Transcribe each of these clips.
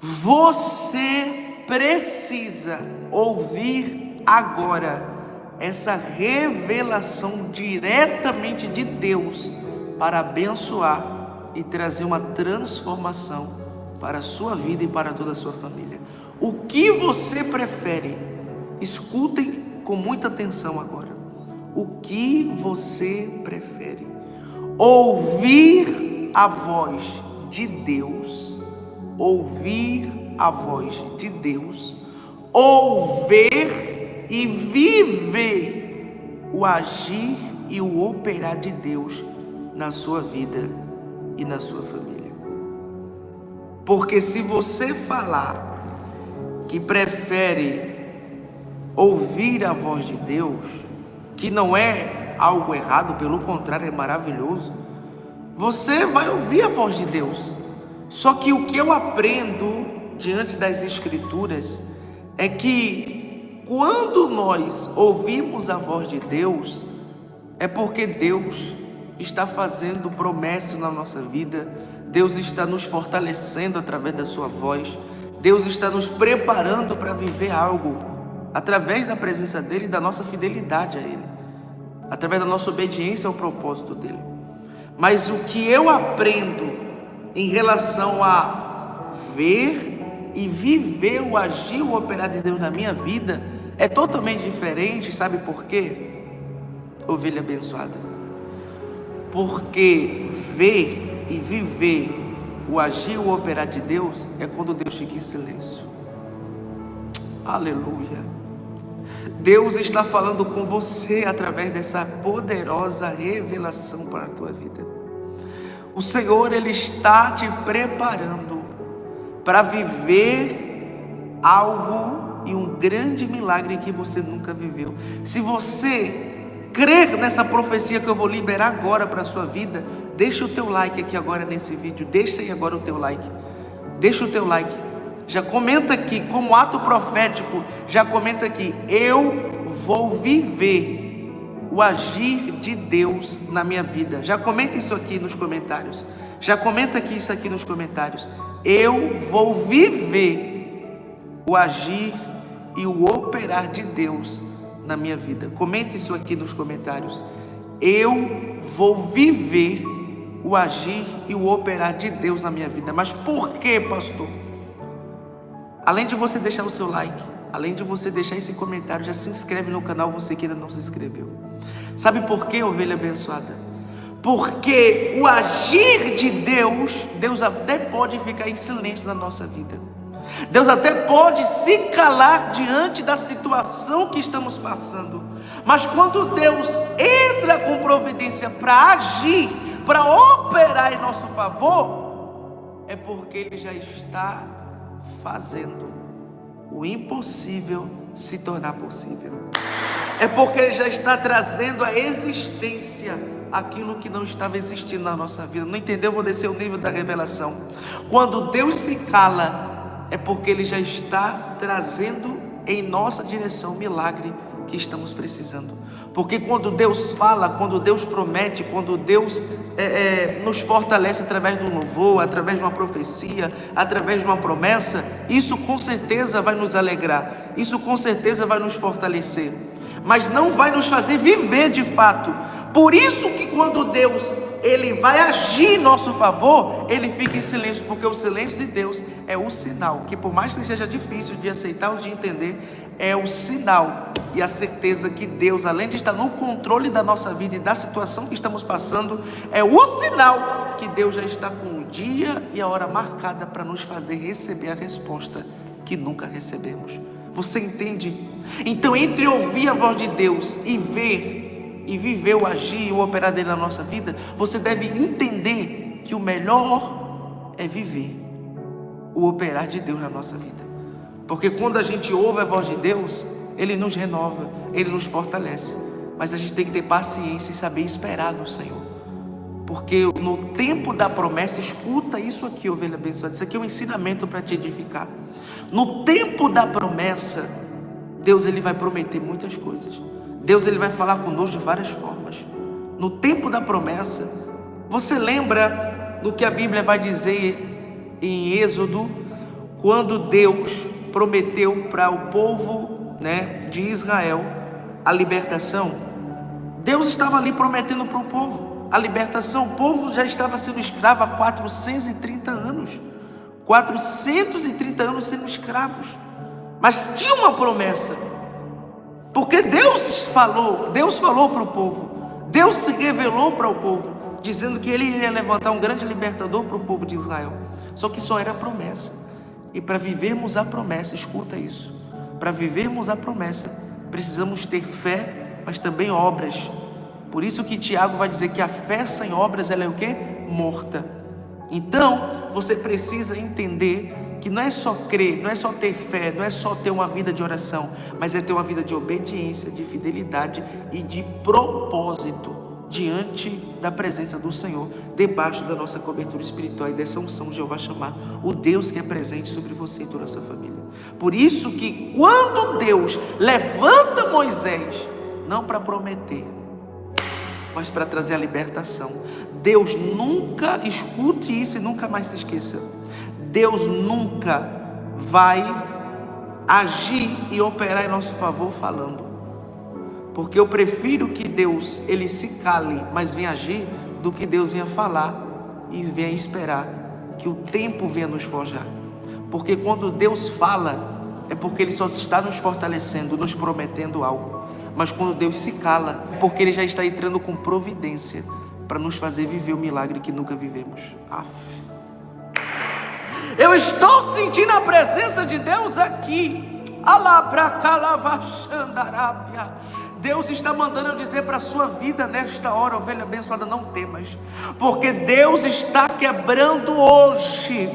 Você precisa ouvir agora essa revelação diretamente de Deus para abençoar e trazer uma transformação para a sua vida e para toda a sua família. O que você prefere? Escutem com muita atenção agora. O que você prefere? Ouvir a voz de Deus, ouvir a voz de Deus, ou ver e viver o agir e o operar de Deus na sua vida e na sua família. Porque se você falar que prefere ouvir a voz de Deus, que não é algo errado, pelo contrário, é maravilhoso, você vai ouvir a voz de Deus. Só que o que eu aprendo diante das Escrituras é que quando nós ouvimos a voz de Deus, é porque Deus está fazendo promessas na nossa vida, Deus está nos fortalecendo através da sua voz, Deus está nos preparando para viver algo através da presença dEle e da nossa fidelidade a Ele, através da nossa obediência ao propósito dEle. Mas o que eu aprendo em relação a ver e viver o agir, o operar de Deus na minha vida é totalmente diferente. Sabe por quê? Ovelha abençoada. Porque ver e viver o agir, o operar de Deus é quando Deus fica em silêncio. Aleluia. Deus está falando com você através dessa poderosa revelação para a tua vida. O Senhor, Ele está te preparando para viver algo e um grande milagre que você nunca viveu. Se você crer nessa profecia que eu vou liberar agora para a sua vida, deixa o teu like aqui agora nesse vídeo, deixa aí agora o teu like, deixa o teu like, já comenta aqui, como ato profético, já comenta aqui: eu vou viver o agir de Deus na minha vida. Já comenta isso aqui nos comentários, já comenta aqui isso aqui nos comentários: eu vou viver o agir e o operar de Deus na minha vida. Comente isso aqui nos comentários: eu vou viver o agir e o operar de Deus na minha vida. Mas por quê, pastor? Além de você deixar o seu like, além de você deixar esse comentário, já se inscreve no canal, você que ainda não se inscreveu. Sabe por quê, ovelha abençoada? Porque o agir de Deus, Deus até pode ficar em silêncio na nossa vida. Deus até pode se calar diante da situação que estamos passando. Mas quando Deus entra com providência para agir, para operar em nosso favor, é porque Ele já está fazendo o impossível se tornar possível. É porque Ele já está trazendo à existência aquilo que não estava existindo na nossa vida. Não entendeu? Vou descer o nível da revelação. Quando Deus se cala, é porque Ele já está trazendo em nossa direção o milagre que estamos precisando. Porque quando Deus fala, quando Deus promete, quando Deus nos fortalece através do louvor, através de uma profecia, através de uma promessa, isso com certeza vai nos alegrar, isso com certeza vai nos fortalecer, mas não vai nos fazer viver de fato. Por isso que quando Deus Ele vai agir em nosso favor, Ele fica em silêncio, porque o silêncio de Deus é o sinal, que por mais que seja difícil de aceitar ou de entender, é o sinal e a certeza que Deus, além de estar no controle da nossa vida e da situação que estamos passando, é o sinal que Deus já está com o dia e a hora marcada para nos fazer receber a resposta que nunca recebemos. Você entende? Então, entre ouvir a voz de Deus e ver e viver o agir e o operar dele na nossa vida, você deve entender que o melhor é viver o operar de Deus na nossa vida. Porque quando a gente ouve a voz de Deus, Ele nos renova, Ele nos fortalece. Mas a gente tem que ter paciência e saber esperar no Senhor. Porque no tempo da promessa, escuta isso aqui, ovelha abençoada, isso aqui é um ensinamento para te edificar. No tempo da promessa, Deus Ele vai prometer muitas coisas. Deus Ele vai falar conosco de várias formas. No tempo da promessa, você lembra do que a Bíblia vai dizer em Êxodo, quando Deus prometeu para o povo, de Israel a libertação, Deus estava ali prometendo para o povo a libertação. O povo já estava sendo escravo há 430 anos. 430 anos sendo escravos. Mas tinha uma promessa. Porque Deus falou para o povo. Deus se revelou para o povo, dizendo que Ele iria levantar um grande libertador para o povo de Israel. Só que só era promessa. E para vivermos a promessa, escuta isso. Para vivermos a promessa, precisamos ter fé, mas também obras. Por isso que Tiago vai dizer que a fé sem obras, ela é o quê? Morta. Então, você precisa entender que não é só crer, não é só ter fé, não é só ter uma vida de oração, mas é ter uma vida de obediência, de fidelidade e de propósito diante da presença do Senhor, debaixo da nossa cobertura espiritual e dessa unção de Jeová chamar o Deus que é presente sobre você e toda a sua família. Por isso que quando Deus levanta Moisés, não para prometer, mas para trazer a libertação, Deus nunca, escute isso e nunca mais se esqueça, Deus nunca vai agir e operar em nosso favor falando. Porque eu prefiro que Deus, Ele se cale, mas venha agir, do que Deus venha falar e venha esperar que o tempo venha nos forjar. Porque quando Deus fala, é porque Ele só está nos fortalecendo, nos prometendo algo. Mas quando Deus se cala, é porque Ele já está entrando com providência para nos fazer viver o milagre que nunca vivemos. Eu estou sentindo a presença de Deus aqui. Alabracalavaxandarábia. Deus está mandando eu dizer para a sua vida nesta hora, ovelha abençoada, não temas, porque Deus está quebrando hoje.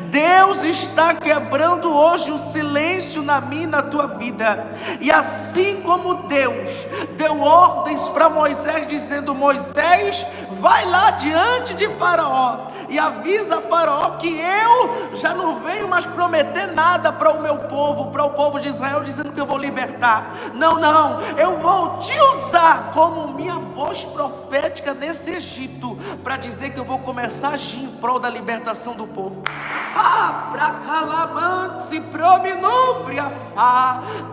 Deus está quebrando hoje o silêncio na minha e na tua vida. E assim como Deus deu ordens para Moisés, dizendo: Moisés, vai lá diante de Faraó e avisa a Faraó que eu já não venho mais prometer nada para o meu povo, para o povo de Israel, dizendo que eu vou libertar. Não, eu vou te usar como minha voz profética nesse Egito, para dizer que eu vou começar a agir em prol da libertação do povo.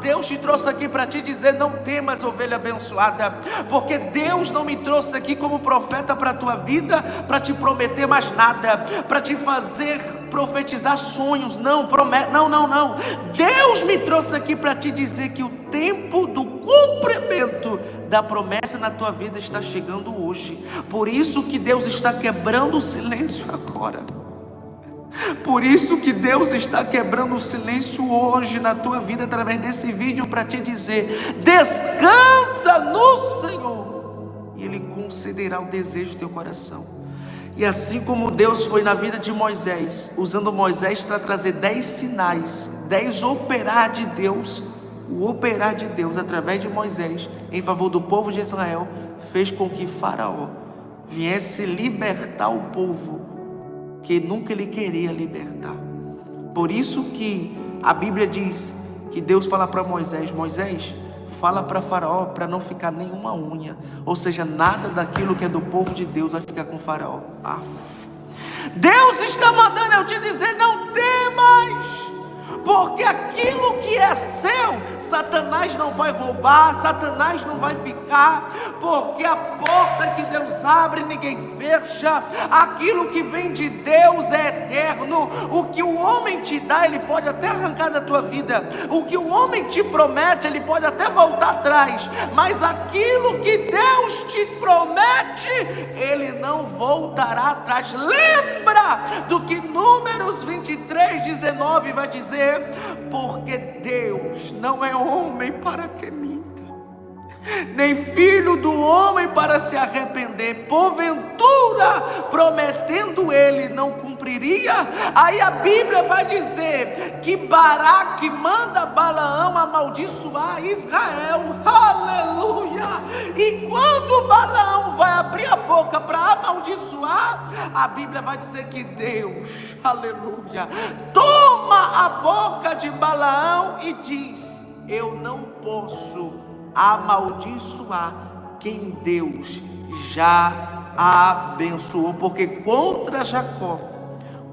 Deus te trouxe aqui para te dizer: não temas, ovelha abençoada, porque Deus não me trouxe aqui como profeta para a tua vida, para te prometer mais nada, para te fazer profetizar sonhos, não. Deus me trouxe aqui para te dizer que o tempo do cumprimento da promessa na tua vida está chegando hoje. Por isso que Deus está quebrando o silêncio agora. Por isso que Deus está quebrando o silêncio hoje na tua vida, através desse vídeo, para te dizer: descansa no Senhor, e Ele concederá o desejo do teu coração. E assim como Deus foi na vida de Moisés, usando Moisés para trazer 10 sinais, 10 operar de Deus, o operar de Deus através de Moisés em favor do povo de Israel fez com que Faraó viesse libertar o povo que nunca ele queria libertar. Por isso que a Bíblia diz que Deus fala para Moisés: Moisés, fala para Faraó para não ficar nenhuma unha, ou seja, nada daquilo que é do povo de Deus vai ficar com Faraó. Deus está mandando eu te dizer: não temas, porque aquilo que é seu, Satanás não vai roubar, Satanás não vai ficar, porque a porta que Deus abre, ninguém fecha. Aquilo que vem de Deus é eterno. O que o homem te dá, ele pode até arrancar da tua vida. O que o homem te promete, ele pode até voltar atrás, mas aquilo que Deus te promete, ele não voltará atrás. Lembra do que Números 23:19 vai dizer: porque Deus não é homem para que minta, nem filho do homem para se arrepender. Porventura, prometendo ele, não cumpriria? Aí a Bíblia vai dizer que Baraque manda Balaão amaldiçoar Israel. Aleluia! E quando Balaão vai abrir a boca para amaldiçoar, a Bíblia vai dizer que Deus, aleluia, toma a boca de Balaão e diz: eu não posso amaldiçoar quem Deus já abençoou, porque contra Jacó,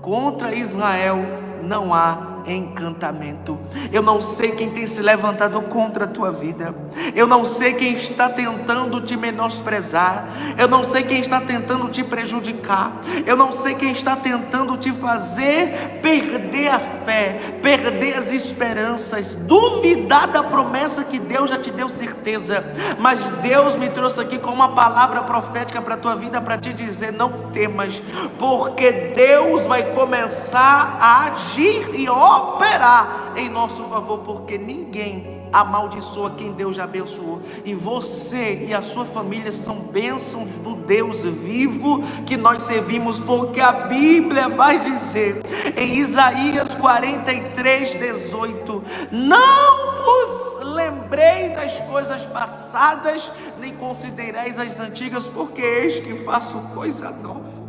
contra Israel, não há encantamento. Eu não sei quem tem se levantado contra a tua vida. Eu não sei quem está tentando te menosprezar. Eu não sei quem está tentando te prejudicar. Eu não sei quem está tentando te fazer perder a fé, perder as esperanças, duvidar da promessa que Deus já te deu certeza. Mas Deus me trouxe aqui com uma palavra profética para a tua vida, para te dizer: não temas, porque Deus vai começar a agir e operar em nosso favor, porque ninguém amaldiçoa quem Deus já abençoou, e você e a sua família são bênçãos do Deus vivo que nós servimos, porque a Bíblia vai dizer em Isaías 43:18: não vos lembrei das coisas passadas, nem considereis as antigas, porque eis que faço coisa nova.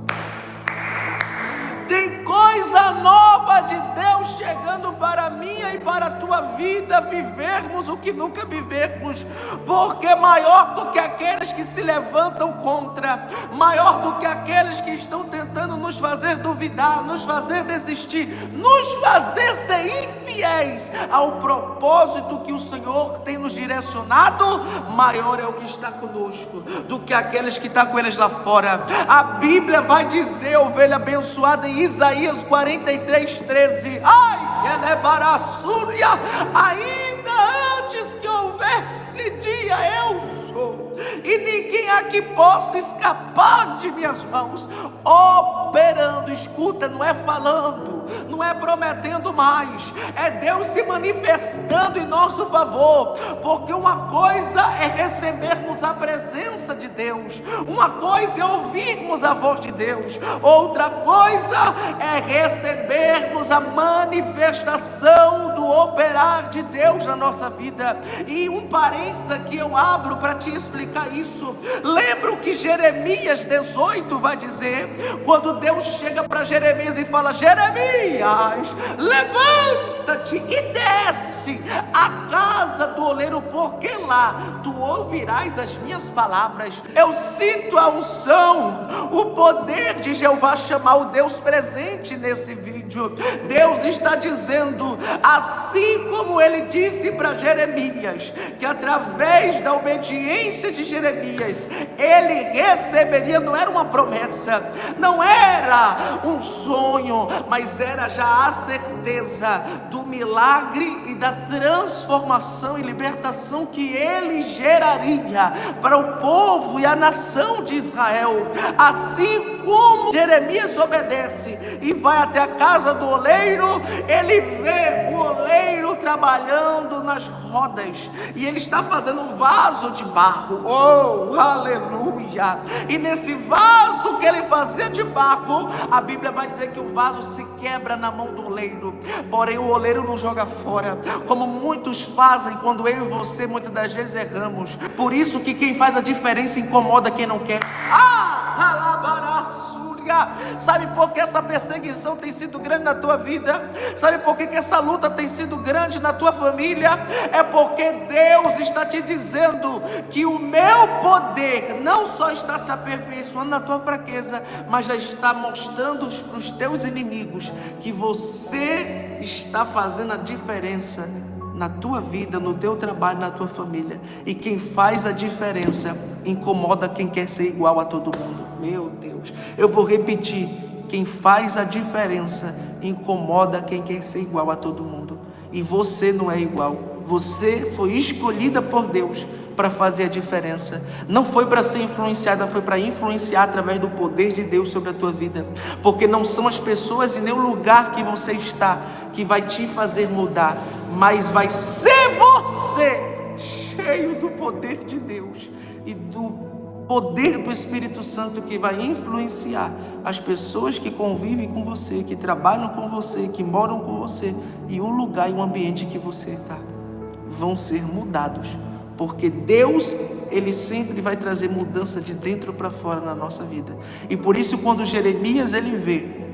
Tem coisa nova de Deus chegando para a minha e para a tua vida, vivermos o que nunca vivemos, porque maior do que aqueles que se levantam contra, maior do que aqueles que estão tentando nos fazer duvidar, nos fazer desistir, nos fazer ser infiéis ao propósito que o Senhor tem nos direcionado, maior é o que está conosco do que aqueles que estão com eles lá fora. A Bíblia vai dizer, ovelha abençoada, em Isaías 43:13: ai, ela é baraçúria, ainda antes que houvesse dia eu sou, e ninguém aqui possa escapar de minhas mãos, operando. Escuta, não é falando, não é prometendo mais, é Deus se manifestando em nosso favor, porque uma coisa é recebermos a presença de Deus, uma coisa é ouvirmos a voz de Deus, outra coisa é recebermos a manifestação do operar de Deus na nossa vida. E um parênteses aqui eu abro para te explicar isso. Lembra o que Jeremias 18 vai dizer, quando Deus chega para Jeremias e fala: Jeremias, levanta-te e desce à casa do oleiro, porque lá tu ouvirás as minhas palavras. Eu sinto a unção, o poder de Jeová chamar o Deus presente nesse vídeo. Deus está dizendo, assim como ele disse para Jeremias, que através da obediência de Jeremias ele receberia, não era uma promessa, não era um sonho, mas era já a certeza do milagre e da transformação e libertação que ele geraria para o povo e a nação de Israel. Assim como Jeremias obedece e vai até a casa do oleiro, ele vê o oleiro trabalhando nas rodas, e ele está fazendo um vaso de barro. Oh, aleluia! E nesse vaso que ele fazia de barro, a Bíblia vai dizer que o vaso se quebra na mão do oleiro, porém o oleiro não joga fora, como muitos fazem quando eu e você muitas das vezes erramos. Por isso que quem faz a diferença incomoda quem não quer. Sabe por que essa perseguição tem sido grande na tua vida? Sabe por que essa luta tem sido grande na tua família? É porque Deus está te dizendo que o meu poder não só está se aperfeiçoando na tua fraqueza, mas já está mostrando para os teus inimigos que você está fazendo a diferença na tua vida, no teu trabalho, na tua família. E quem faz a diferença incomoda quem quer ser igual a todo mundo. Meu Deus, eu vou repetir: quem faz a diferença incomoda quem quer ser igual a todo mundo. E você não é igual. Você foi escolhida por Deus para fazer a diferença. Não foi para ser influenciada, foi para influenciar através do poder de Deus sobre a tua vida. Porque não são as pessoas e nem o lugar que você está que vai te fazer mudar, mas vai ser você, cheio do poder de Deus e do poder do Espírito Santo, que vai influenciar as pessoas que convivem com você, que trabalham com você, que moram com você, e o lugar e o ambiente que você está vão ser mudados, porque Deus, Ele sempre vai trazer mudança de dentro para fora na nossa vida. E por isso, quando Jeremias ele vê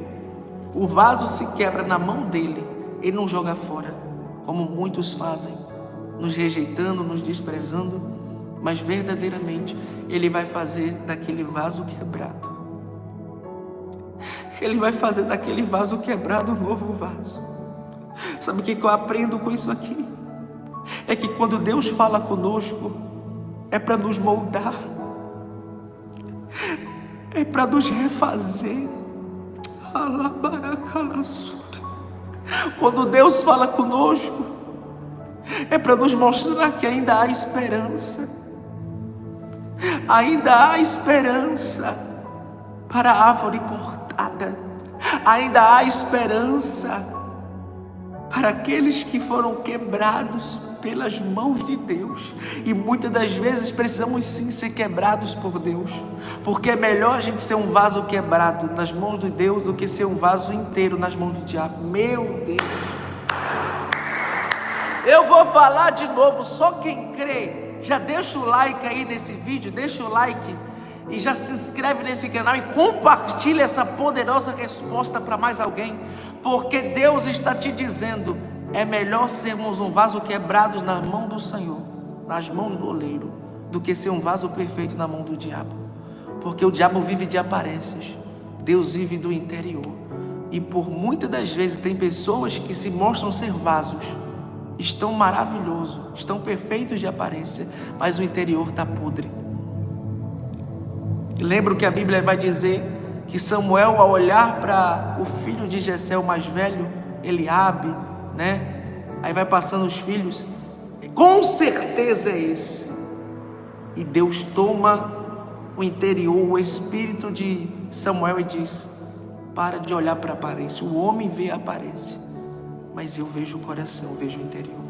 o vaso se quebra na mão dele, ele não joga fora, como muitos fazem, nos rejeitando, nos desprezando, mas verdadeiramente ele vai fazer daquele vaso quebrado, ele vai fazer daquele vaso quebrado um novo vaso. Sabe o que eu aprendo com isso aqui? É que quando Deus fala conosco, é para nos moldar, é para nos refazer. Quando Deus fala conosco, é para nos mostrar que ainda há esperança. Ainda há esperança para a árvore cortada. Ainda há esperança para aqueles que foram quebrados pelas mãos de Deus. E muitas das vezes precisamos sim ser quebrados por Deus, porque é melhor a gente ser um vaso quebrado nas mãos de Deus do que ser um vaso inteiro nas mãos do diabo. Meu Deus, eu vou falar de novo, só quem crê, já deixa o like aí nesse vídeo, deixa o like e já se inscreve nesse canal e compartilha essa poderosa resposta para mais alguém, porque Deus está te dizendo: é melhor sermos um vaso quebrado na mão do Senhor, nas mãos do oleiro, do que ser um vaso perfeito na mão do diabo. Porque o diabo vive de aparências, Deus vive do interior. E por muitas das vezes tem pessoas que se mostram ser vasos, estão maravilhosos, estão perfeitos de aparência, mas o interior está podre. Lembro que a Bíblia vai dizer que Samuel, ao olhar para o filho de Jessé, o mais velho, Eliabe, né? Aí vai passando os filhos, com certeza é esse. E Deus toma o interior, o espírito de Samuel e diz: para de olhar para a aparência. O homem vê a aparência, mas eu vejo o coração, eu vejo o interior.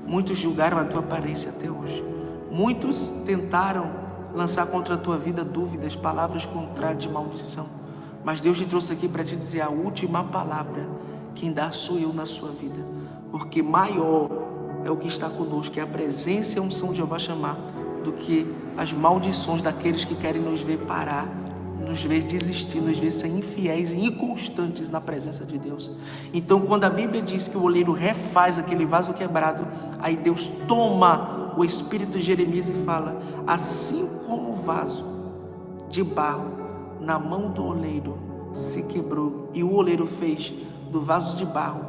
Muitos julgaram a tua aparência até hoje. Muitos tentaram lançar contra a tua vida dúvidas, palavras contrárias de maldição. Mas Deus te trouxe aqui para te dizer a última palavra. Quem dá sou eu na sua vida, porque maior é o que está conosco, é a presença e a unção de Jeová chamar, do que as maldições daqueles que querem nos ver parar, nos ver desistir, nos ver ser infiéis e inconstantes na presença de Deus. Então, quando a Bíblia diz que o oleiro refaz aquele vaso quebrado, aí Deus toma o espírito de Jeremias e fala: assim como o vaso de barro na mão do oleiro se quebrou e o oleiro fez do vaso de barro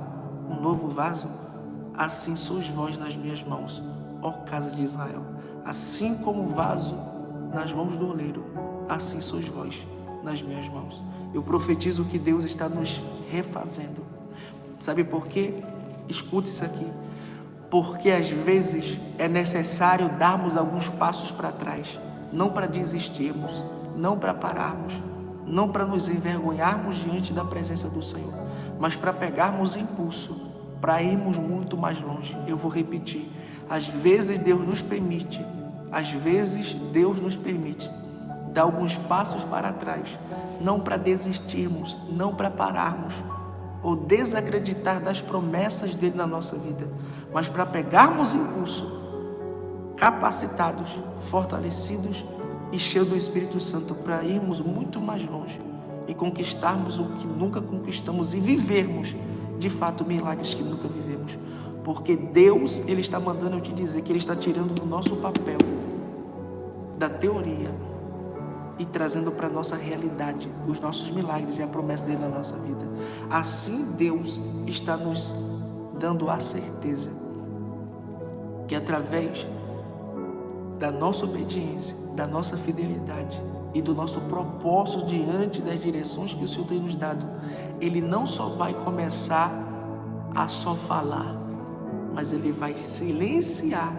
um novo vaso, assim sois vós nas minhas mãos, ó casa de Israel. Assim como o vaso nas mãos do oleiro, assim sois vós nas minhas mãos. Eu profetizo que Deus está nos refazendo. Sabe por quê? Escute isso aqui. Porque às vezes é necessário darmos alguns passos para trás, não para desistirmos, não para pararmos, não para nos envergonharmos diante da presença do Senhor, mas para pegarmos impulso, para irmos muito mais longe. Eu vou repetir: às vezes Deus nos permite dar alguns passos para trás, não para desistirmos, não para pararmos ou desacreditar das promessas dele na nossa vida, mas para pegarmos impulso, capacitados, fortalecidos e cheios do Espírito Santo, para irmos muito mais longe e conquistarmos o que nunca conquistamos e vivermos de fato milagres que nunca vivemos. Porque Deus, Ele está mandando eu te dizer que Ele está tirando do nosso papel, da teoria, e trazendo para a nossa realidade os nossos milagres e a promessa dele na nossa vida. Assim Deus está nos dando a certeza que através da nossa obediência, da nossa fidelidade e do nosso propósito diante das direções que o Senhor tem nos dado, Ele não só vai começar a só falar, mas Ele vai silenciar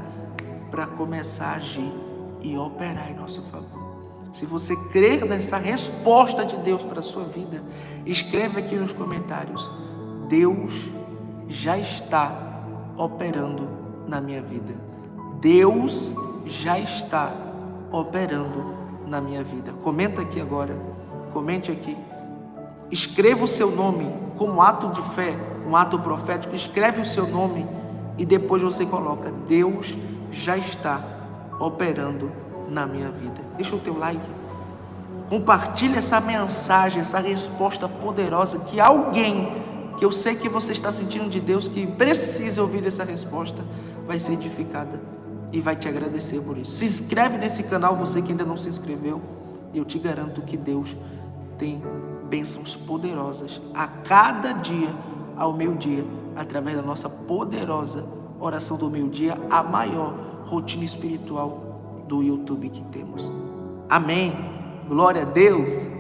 para começar a agir e operar em nosso favor. Se você crer nessa resposta de Deus para a sua vida, escreve aqui nos comentários: Deus já está operando na minha vida. Deus já está operando na minha vida. Comenta aqui agora, comente aqui. Escreva o seu nome como ato de fé, um ato profético. Escreve o seu nome e depois você coloca: Deus já está operando na minha vida. Deixa o teu like, compartilha essa mensagem, essa resposta poderosa, que alguém que eu sei que você está sentindo de Deus, que precisa ouvir essa resposta, vai ser edificada e vai te agradecer por isso. Se inscreve nesse canal, você que ainda não se inscreveu, e eu te garanto que Deus tem bênçãos poderosas a cada dia ao meio-dia através da nossa poderosa oração do meio-dia, a maior rotina espiritual do YouTube que temos. Amém. Glória a Deus.